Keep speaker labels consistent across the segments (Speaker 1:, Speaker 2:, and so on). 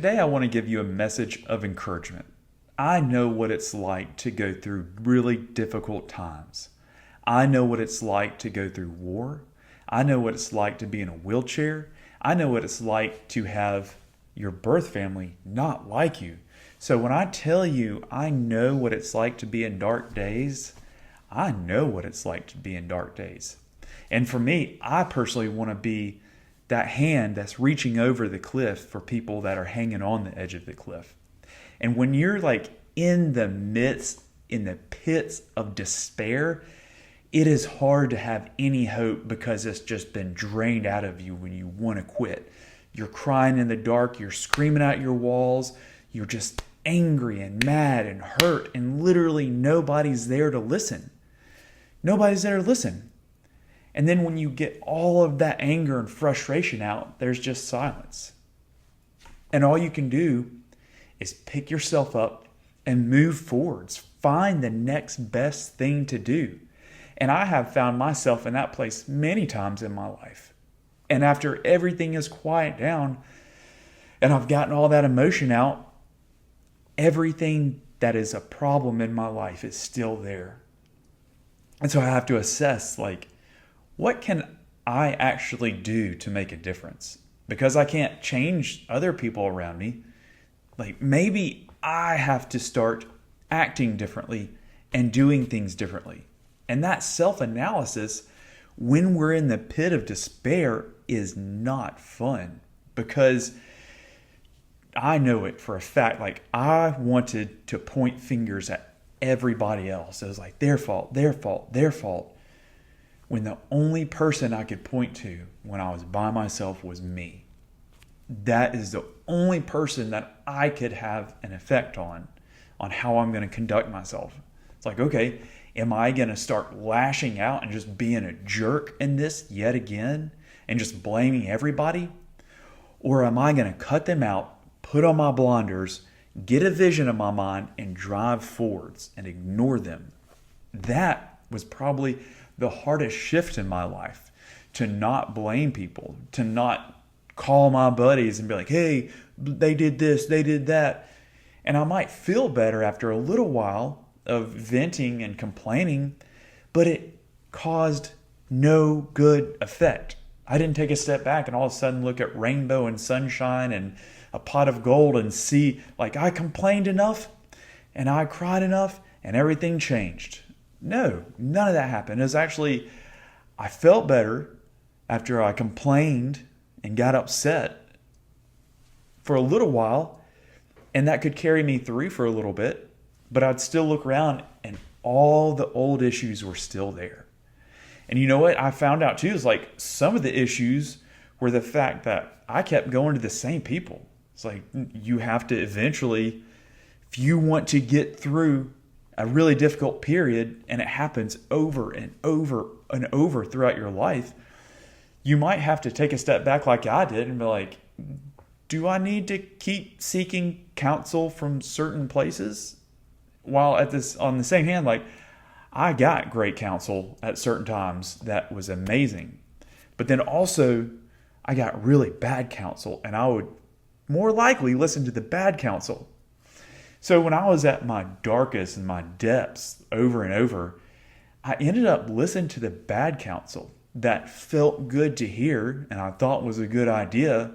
Speaker 1: Today I want to give you a message of encouragement. I know what it's like to go through really difficult times. I know what it's like to go through war. I know what it's like to be in a wheelchair. I know what it's like to have your birth family not like you. So when I tell you I know what it's like to be in dark days, I know what it's like to be in dark days. And for me, I personally want to be that hand that's reaching over the cliff for people that are hanging on the edge of the cliff. And when you're like in the midst, in the pits of despair, it is hard to have any hope because it's just been drained out of you when you want to quit. You're crying in the dark, you're screaming out your walls, you're just angry and mad and hurt, and literally nobody's there to listen. Nobody's there to listen. And then when you get all of that anger and frustration out, there's just silence. And all you can do is pick yourself up and move forwards. Find the next best thing to do. And I have found myself in that place many times in my life. And after everything is quiet down and I've gotten all that emotion out, everything that is a problem in my life is still there. And so I have to assess, what can I actually do to make a difference? Because I can't change other people around me. Maybe I have to start acting differently and doing things differently. And that self-analysis, when we're in the pit of despair, is not fun. Because I know it for a fact. I wanted to point fingers at everybody else. It was like their fault, their fault, their fault. When the only person I could point to when I was by myself was me. That is the only person that I could have an effect on how I'm going to conduct myself. It's like, okay, am I going to start lashing out and just being a jerk in this yet again and just blaming everybody? Or am I going to cut them out, put on my blinders, get a vision in my mind, and drive forwards and ignore them? That was probably the hardest shift in my life, to not blame people, to not call my buddies and be like, hey, they did this, they did that. And I might feel better after a little while of venting and complaining, but it caused no good effect. I didn't take a step back and all of a sudden look at rainbow and sunshine and a pot of gold and see, I complained enough and I cried enough and everything changed. No, none of that happened. It was actually, I felt better after I complained and got upset for a little while, and that could carry me through for a little bit, but I'd still look around and all the old issues were still there. And you know what I found out too is some of the issues were the fact that I kept going to the same people. It's you have to eventually, if you want to get through a really difficult period, and it happens over and over and over throughout your life, you might have to take a step back like I did and be like, do I need to keep seeking counsel from certain places? While on the same hand, I got great counsel at certain times that was amazing. But then also I got really bad counsel, and I would more likely listen to the bad counsel. So when I was at my darkest and my depths over and over, I ended up listening to the bad counsel that felt good to hear and I thought was a good idea,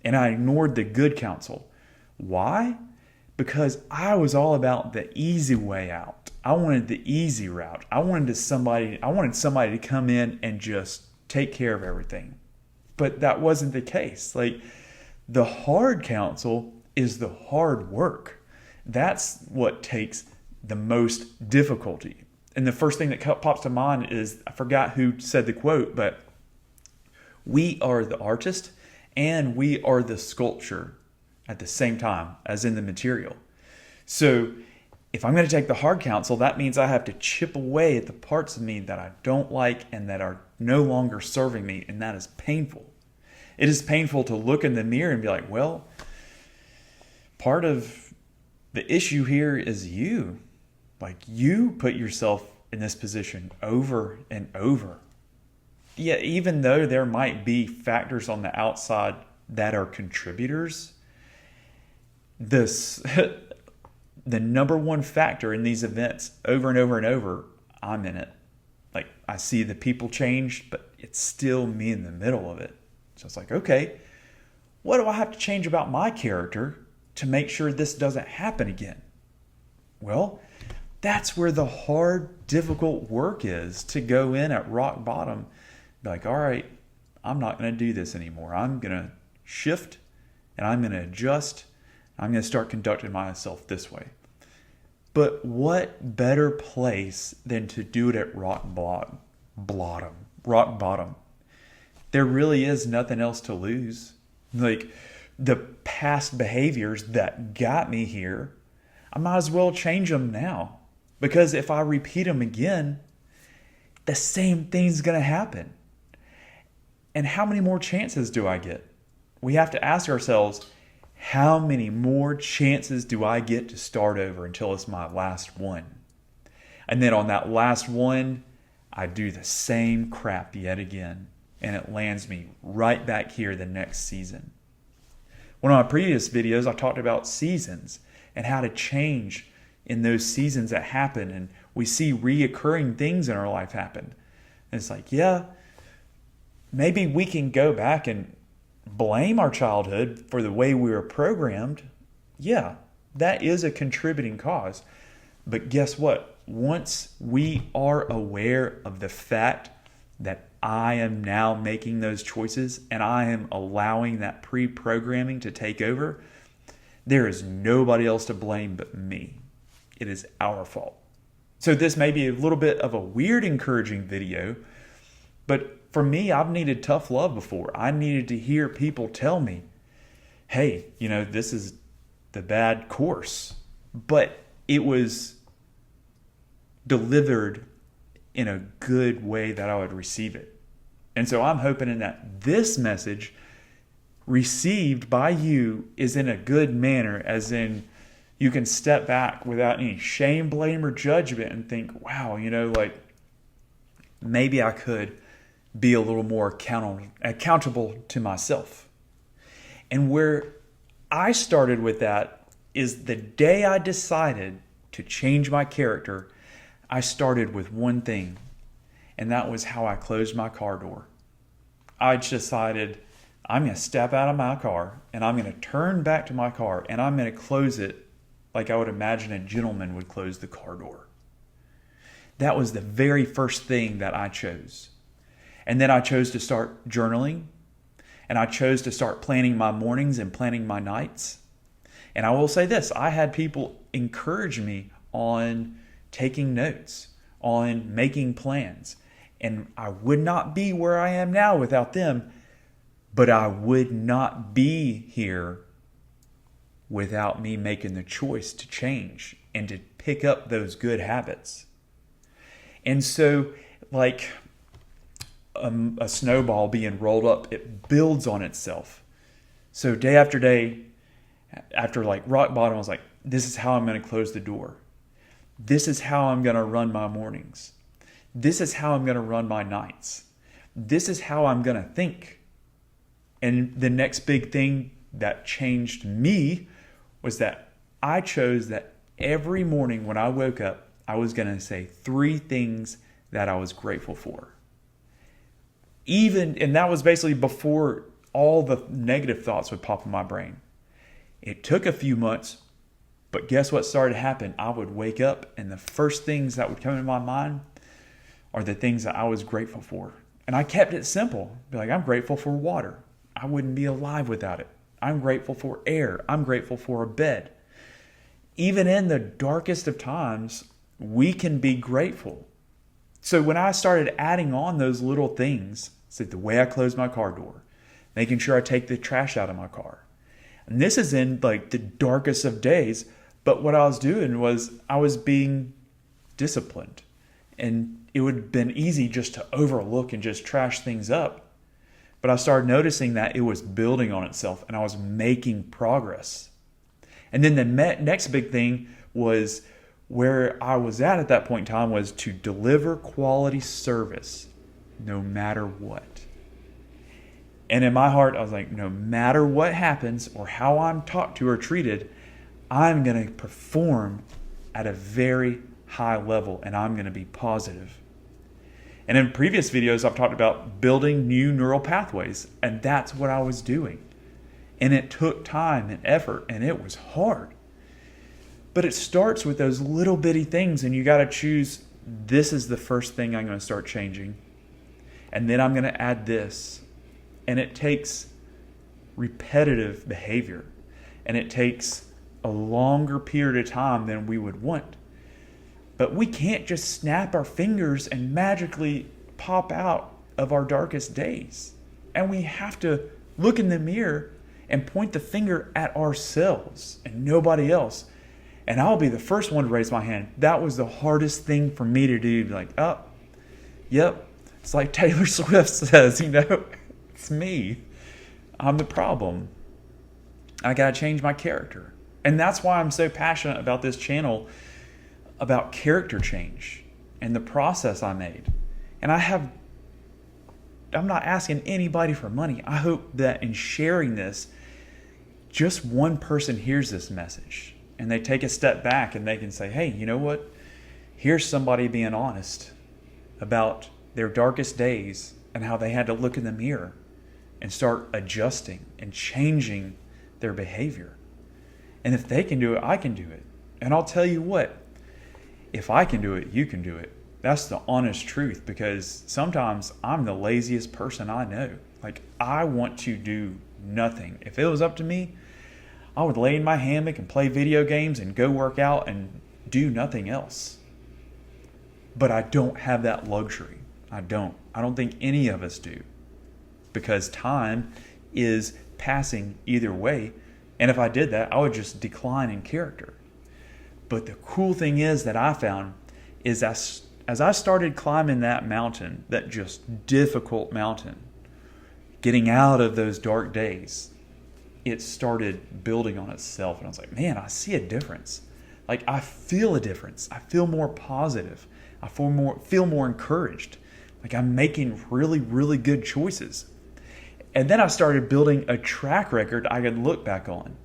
Speaker 1: and I ignored the good counsel. Why? Because I was all about the easy way out. I wanted the easy route. I wanted somebody to come in and just take care of everything. But that wasn't the case. The hard counsel is the hard work. That's what takes the most difficulty. And the first thing that pops to mind is, I forgot who said the quote, but we are the artist and we are the sculpture at the same time, as in the material. So if I'm going to take the hard counsel, that means I have to chip away at the parts of me that I don't like and that are no longer serving me, and that is painful. It is painful to look in the mirror and be like, well, part of the issue here is you. You put yourself in this position over and over. Yeah, even though there might be factors on the outside that are contributors, This the number one factor in these events over and over and over, I'm in it. Like, I see the people change, but it's still me in the middle of it. So it's like, okay, what do I have to change about my character to make sure this doesn't happen again? Well, that's where the hard, difficult work is, to go in at rock bottom. Be like, all right, I'm not going to do this anymore. I'm going to shift and I'm going to adjust. I'm going to start conducting myself this way. But what better place than to do it at rock bottom? There really is nothing else to lose. Like, the past behaviors that got me here, I might as well change them now. Because if I repeat them again, the same thing's going to happen. And how many more chances do I get? We have to ask ourselves, how many more chances do I get to start over until it's my last one? And then on that last one, I do the same crap yet again. And it lands me right back here the next season. One of my previous videos, I talked about seasons and how to change in those seasons that happen. And we see reoccurring things in our life happen. And it's like, yeah, maybe we can go back and blame our childhood for the way we were programmed. Yeah, that is a contributing cause. But guess what? Once we are aware of the fact that I am now making those choices and I am allowing that pre-programming to take over, there is nobody else to blame but me. It is our fault. So this may be a little bit of a weird, encouraging video, but for me, I've needed tough love before. I needed to hear people tell me, hey, this is the bad course. But it was delivered in a good way that I would receive it. And so I'm hoping that this message received by you is in a good manner, as in you can step back without any shame, blame, or judgment and think, wow, maybe I could be a little more accountable to myself. And where I started with that is the day I decided to change my character, I started with one thing, and that was how I closed my car door. I decided I'm going to step out of my car and I'm going to turn back to my car and I'm going to close it like I would imagine a gentleman would close the car door. That was the very first thing that I chose. And then I chose to start journaling, and I chose to start planning my mornings and planning my nights. And I will say this, I had people encourage me on taking notes, on making plans. And I would not be where I am now without them, but I would not be here without me making the choice to change and to pick up those good habits. And so, like a snowball being rolled up, it builds on itself. So day after day, after rock bottom, I was like, this is how I'm going to close the door. This is how I'm going to run my mornings. This is how I'm going to run my nights. This is how I'm going to think. And the next big thing that changed me was that I chose that every morning when I woke up, I was going to say 3 things that I was grateful for. And that was basically before all the negative thoughts would pop in my brain. It took a few months, but guess what started to happen? I would wake up and the first things that would come in my mind are the things that I was grateful for. And I kept it simple. Be like, I'm grateful for water. I wouldn't be alive without it. I'm grateful for air. I'm grateful for a bed. Even in the darkest of times, we can be grateful. So when I started adding on those little things, so the way I close my car door, making sure I take the trash out of my car. And this is in the darkest of days, but what I was doing was I was being disciplined. And it would have been easy just to overlook and just trash things up. But I started noticing that it was building on itself and I was making progress. And then the next big thing was where I was at that point in time was to deliver quality service no matter what. And in my heart, I was like, no matter what happens or how I'm talked to or treated, I'm going to perform at a very high level, and I'm going to be positive. And in previous videos, I've talked about building new neural pathways, and that's what I was doing. And it took time and effort, and it was hard. But it starts with those little bitty things, and you got to choose, this is the first thing I'm going to start changing. And then I'm going to add this. And it takes repetitive behavior. And it takes a longer period of time than we would want. But we can't just snap our fingers and magically pop out of our darkest days. And we have to look in the mirror and point the finger at ourselves and nobody else. And I'll be the first one to raise my hand. That was the hardest thing for me to do. Like, oh, yep. It's like Taylor Swift says, it's me. I'm the problem. I got to change my character. And that's why I'm so passionate about this channel, about character change and the process I made. And I'm not asking anybody for money. I hope that in sharing this, just one person hears this message and they take a step back and they can say, hey, you know what? Here's somebody being honest about their darkest days and how they had to look in the mirror and start adjusting and changing their behavior. And if they can do it, I can do it. And I'll tell you what, if I can do it, you can do it. That's the honest truth, because sometimes I'm the laziest person I know. Like, I want to do nothing. If it was up to me, I would lay in my hammock and play video games and go work out and do nothing else. But I don't have that luxury. I don't think any of us do, because time is passing either way. And if I did that, I would just decline in character. But the cool thing is that I found is as I started climbing that mountain, that just difficult mountain, getting out of those dark days, it started building on itself. And I was like, man, I see a difference. Like, I feel a difference. I feel more positive. I feel more encouraged. Like, I'm making really, really good choices. And then I started building a track record I could look back on.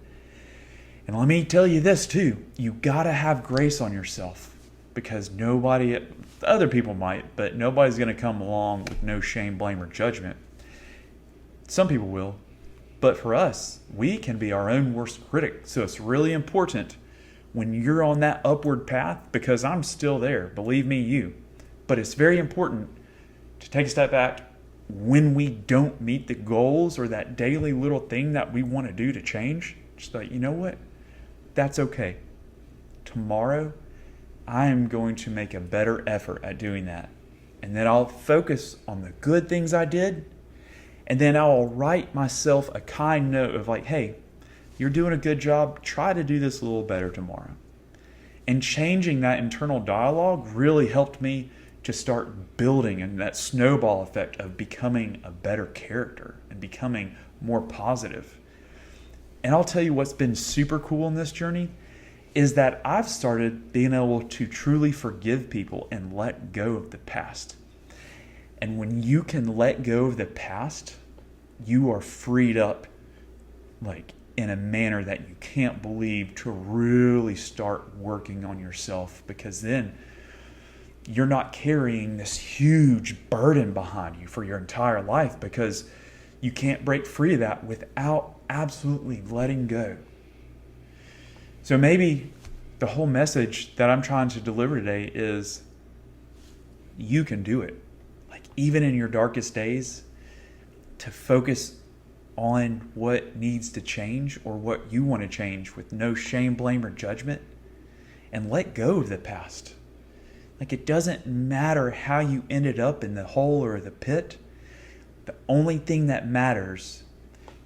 Speaker 1: And let me tell you this too, you gotta have grace on yourself, because other people might, but nobody's gonna come along with no shame, blame, or judgment. Some people will, but for us, we can be our own worst critic. So it's really important when you're on that upward path, because I'm still there, believe me, but it's very important to take a step back when we don't meet the goals or that daily little thing that we want to do to change. Just like, you know what? That's okay. Tomorrow, I am going to make a better effort at doing that. And then I'll focus on the good things I did. And then I'll write myself a kind note of like, hey, you're doing a good job. Try to do this a little better tomorrow. And changing that internal dialogue really helped me to start building and that snowball effect of becoming a better character and becoming more positive. And I'll tell you what's been super cool in this journey is that I've started being able to truly forgive people and let go of the past. And when you can let go of the past, you are freed up, like, in a manner that you can't believe, to really start working on yourself, because then you're not carrying this huge burden behind you for your entire life, because you can't break free of that without absolutely letting go. So maybe the whole message that I'm trying to deliver today is you can do it. Like, even in your darkest days, to focus on what needs to change or what you want to change with no shame, blame, or judgment, and let go of the past. Like, it doesn't matter how you ended up in the hole or the pit. The only thing that matters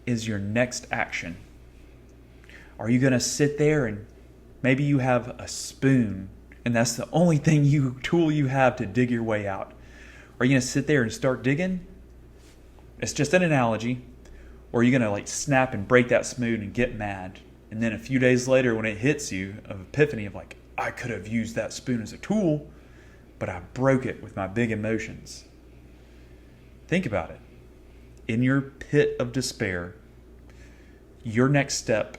Speaker 1: is your next action. Are you going to sit there and maybe you have a spoon and that's the only tool you have to dig your way out? Are you going to sit there and start digging? It's just an analogy. Or are you going to snap and break that spoon and get mad? And then a few days later when it hits you, of epiphany of I could have used that spoon as a tool, but I broke it with my big emotions. Think about it. In your pit of despair, your next step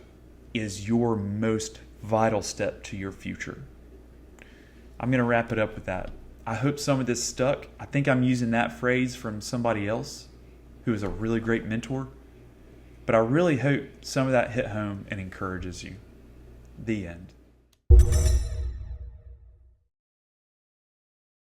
Speaker 1: is your most vital step to your future. I'm going to wrap it up with that. I hope some of this stuck. I think I'm using that phrase from somebody else who is a really great mentor. But I really hope some of that hit home and encourages you. The end.